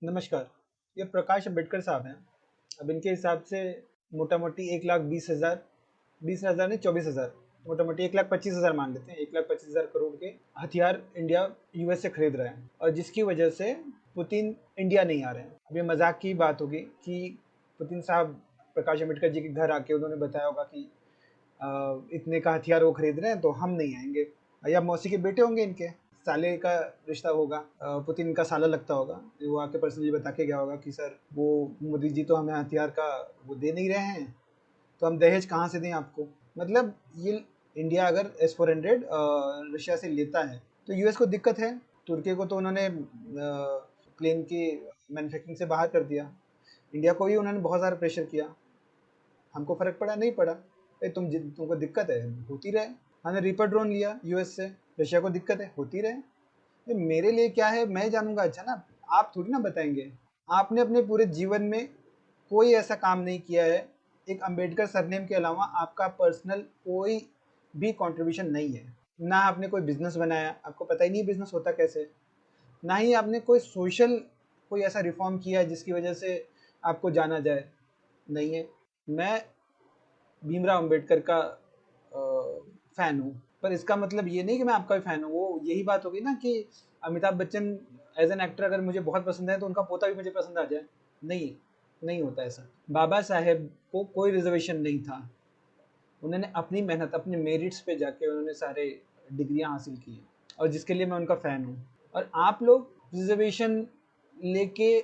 नमस्कार। ये प्रकाश अम्बेडकर साहब हैं। अब इनके हिसाब से मोटा मोटी 1,20,000 20,000 नहीं 24,000, मोटा मोटी 1,25,000 मान लेते हैं। 1,25,000 करोड़ के हथियार इंडिया यूएस से खरीद रहे हैं और जिसकी वजह से पुतिन इंडिया नहीं आ रहे हैं। अब ये मजाक की बात होगी कि पुतिन साहब प्रकाश अम्बेडकर जी के घर आके उन्होंने बताया होगा कि इतने का हथियार वो खरीद रहे हैं तो हम नहीं आएंगे। या मौसी के बेटे होंगे इनके, साले का रिश्ता होगा। पुतिन का साला लगता होगा, वो आके पर्सनली बता के गया होगा कि सर वो मोदी जी तो हमें हथियार का वो दे नहीं रहे हैं, तो हम दहेज कहाँ से दें आपको। मतलब ये इंडिया अगर S-400 रशिया से लेता है तो यूएस को दिक्कत है। तुर्की को तो उन्होंने प्लेन की मैन्युफैक्चरिंग से बाहर कर दिया। इंडिया को भी उन्होंने बहुत सारा प्रेशर किया, हमको फर्क पड़ा नहीं पड़ा। तुमको दिक्कत है होती रहे। हमने रीपर ड्रोन लिया यूएस से, रशिया को दिक्कत है होती रहे। ये मेरे लिए क्या है मैं जानूंगा, अच्छा ना। आप थोड़ी ना बताएंगे। आपने अपने पूरे जीवन में कोई ऐसा काम नहीं किया है, एक अंबेडकर सरनेम के अलावा आपका पर्सनल कोई भी कंट्रीब्यूशन नहीं है। ना आपने कोई बिजनेस बनाया, आपको पता ही नहीं बिजनेस होता कैसे। ना ही आपने कोई सोशल कोई ऐसा रिफॉर्म किया है जिसकी वजह से आपको जाना जाए, नहीं है। मैं भीमराव अंबेडकर का फैन हूँ, पर इसका मतलब ये नहीं कि मैं आपका भी फैन हूँ। वो यही बात होगी ना कि Amitabh Bachchan as an actor अगर मुझे बहुत पसंद है तो उनका पोता भी मुझे पसंद आ जाए। नहीं, नहीं होता ऐसा। बाबा साहेब को कोई रिजर्वेशन नहीं था। उन्होंने अपनी मेहनत अपने मेरिट्स पे जाके उन्होंने सारे डिग्रियां हासिल की हैं, और जिसके लिए मैं उनका फ़ैन हूँ। और आप लोग रिजर्वेशन लेके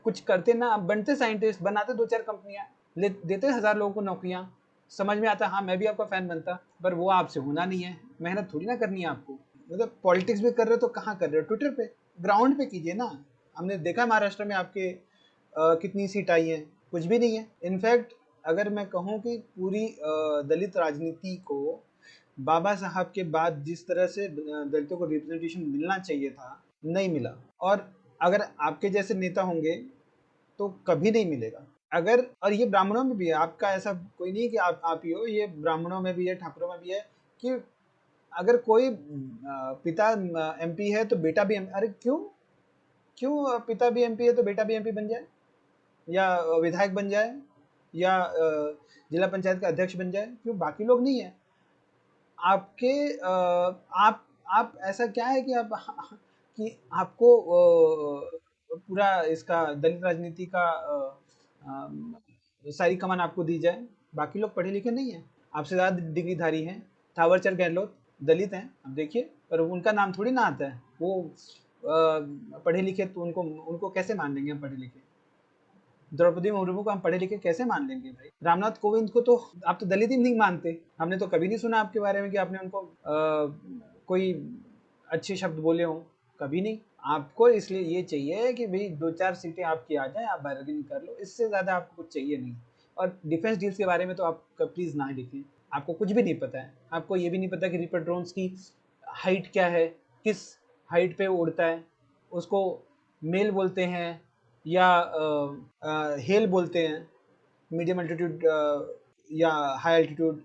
कुछ करते ना, आप बनते साइंटिस्ट, बनाते दो चार कंपनियां, ले देते 1,000 लोगों को नौकरियां, समझ में आता हाँ मैं भी आपका फ़ैन बनता। पर वो आपसे होना नहीं है, मेहनत थोड़ी ना करनी है आपको। मतलब पॉलिटिक्स भी कर रहे हो तो कहाँ कर रहे हो, ट्विटर पे, ग्राउंड पे कीजिए ना। हमने देखा महाराष्ट्र में आपके कितनी सीट आई हैं, कुछ भी नहीं है। इनफैक्ट अगर मैं कहूँ कि पूरी दलित राजनीति को बाबा साहब के बाद जिस तरह से दलितों को रिप्रेजेंटेशन मिलना चाहिए था, नहीं मिला। और अगर आपके जैसे नेता होंगे तो कभी नहीं मिलेगा। अगर, और ये ब्राह्मणों में भी है, आपका ऐसा कोई नहीं है कि आप ही हो, ये ब्राह्मणों में भी है, ठाकुरों में भी है कि अगर कोई पिता MP है तो बेटा भी अरे क्यों, क्यों पिता भी MP है तो बेटा भी MP बन जाए, या विधायक बन जाए, या जिला पंचायत का अध्यक्ष बन जाए, क्यों बाकी लोग नहीं है। आपके आप ऐसा क्या है कि आप कि आपको पूरा इसका दलित राजनीति का सारी कमान आपको दी जाए। बाकी लोग पढ़े लिखे नहीं है, आपसे ज़्यादा डिग्रीधारी हैं। थावरचंद गहलोत दलित हैं, अब देखिए, पर उनका नाम थोड़ी ना आता है। वो पढ़े लिखे तो उनको उनको कैसे मान लेंगे हम पढ़े लिखे। द्रौपदी मुर्मू को हम पढ़े लिखे कैसे मान लेंगे भाई। रामनाथ कोविंद को तो आप तो दलित ही नहीं मानते। हमने तो कभी नहीं सुना आपके बारे में कि आपने उनको कोई अच्छे शब्द बोले हों, कभी नहीं। आपको इसलिए ये चाहिए कि भाई 2-4 सीटें आपकी आ जाए, आप बार्गेनिंग कर लो, इससे ज़्यादा आपको कुछ चाहिए नहीं। और डिफेंस डील्स के बारे में तो आप प्लीज़ ना लिखें। आपको कुछ भी नहीं पता है। आपको ये भी नहीं पता कि रिपर ड्रोन्स की हाइट क्या है, किस हाइट पे वो उड़ता है, उसको मेल बोलते हैं या हेल बोलते हैं, मीडियम अल्टीट्यूड या हाई अल्टीट्यूड,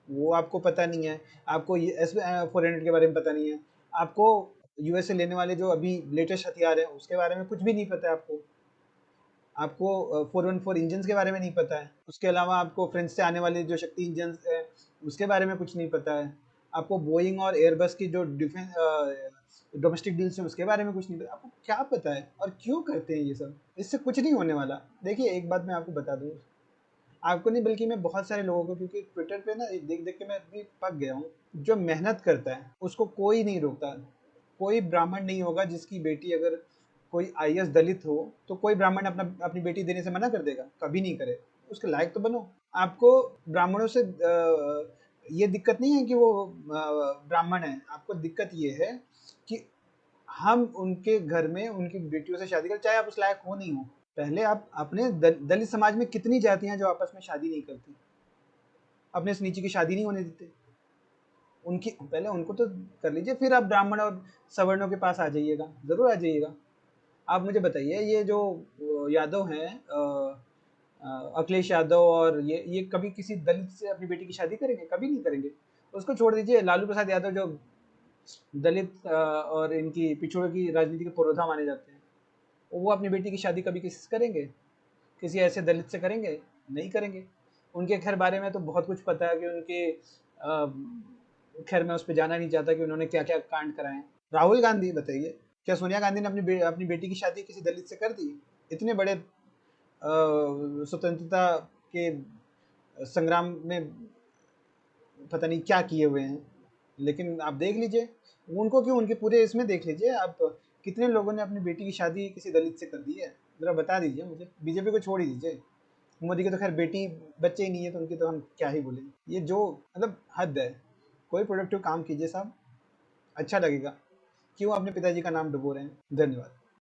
वो आपको पता नहीं है। आपको ये S-400 के बारे में पता नहीं है। आपको यूएस से लेने वाले जो अभी लेटेस्ट हथियार है उसके बारे में कुछ भी नहीं पता है। आपको 414 इंजन के बारे में नहीं पता है। उसके अलावा आपको फ्रेंच से आने वाले जो शक्ति इंजन है उसके बारे में कुछ नहीं पता है। आपको बोइंग और एयरबस की जो डिफेंस डोमेस्टिक डील्स हैं उसके बारे में कुछ नहीं पता। आपको क्या पता है और क्यों करते हैं ये सब, इससे कुछ नहीं होने वाला। देखिए एक बात मैं आपको बता दूँ, आपको नहीं बल्कि मैं बहुत सारे लोगों को, क्योंकि ट्विटर पे ना देख देख के मैं अभी पक गया हूँ। जो मेहनत करता है उसको कोई नहीं रोकता। कोई ब्राह्मण नहीं होगा जिसकी बेटी अगर कोई IAS दलित हो तो कोई ब्राह्मण अपनी बेटी देने से मना कर देगा, कभी नहीं करे। उसके लायक तो बनो। आपको ब्राह्मणों से ये दिक्कत नहीं है कि वो ब्राह्मण है, आपको दिक्कत ये है कि हम उनके घर में उनकी बेटियों से शादी करें, चाहे आप उस लायक हो नहीं हो। पहले आप अपने दलित समाज में कितनी जातियां जो आपस में शादी नहीं करती, अपने से नीचे की शादी नहीं होने देते। उनकी पहले उनको तो कर लीजिए, फिर आप ब्राह्मण और सवर्णों के पास आ जाइएगा, जरूर आ जाइएगा। आप मुझे बताइए, ये जो यादव हैं, अखिलेश यादव, और ये कभी किसी दलित से अपनी बेटी की शादी करेंगे? कभी नहीं करेंगे। उसको छोड़ दीजिए, लालू प्रसाद यादव जो दलित और इनकी पिछड़ों की राजनीति के पुरोधा माने जाते हैं, वो अपनी बेटी की शादी कभी किसी से करेंगे? किसी ऐसे दलित से करेंगे? नहीं करेंगे। उनके खैर बारे में तो बहुत कुछ पता है कि उनके खैर मैं उस पर जाना नहीं चाहता कि उन्होंने क्या क्या कांड कराए। राहुल गांधी बताइए, क्या सोनिया गांधी ने अपनी बेटी की शादी किसी दलित से कर दी? इतने बड़े स्वतंत्रता के संग्राम में पता नहीं क्या किए हुए हैं, लेकिन आप देख लीजिए, उनको क्यों, उनके पूरे इसमें देख लीजिए आप, कितने लोगों ने अपनी बेटी की शादी किसी दलित से कर दी है, ज़रा बता दीजिए मुझे। बीजेपी को छोड़ ही दीजिए, मोदी की तो खैर बेटी बच्चे ही नहीं है तो उनकी तो हम क्या ही बोलें। ये जो मतलब हद है। कोई प्रोडक्टिव काम कीजिए साहब, अच्छा लगेगा। क्यों अपने पिताजी का नाम डुबो रहे हैं? धन्यवाद।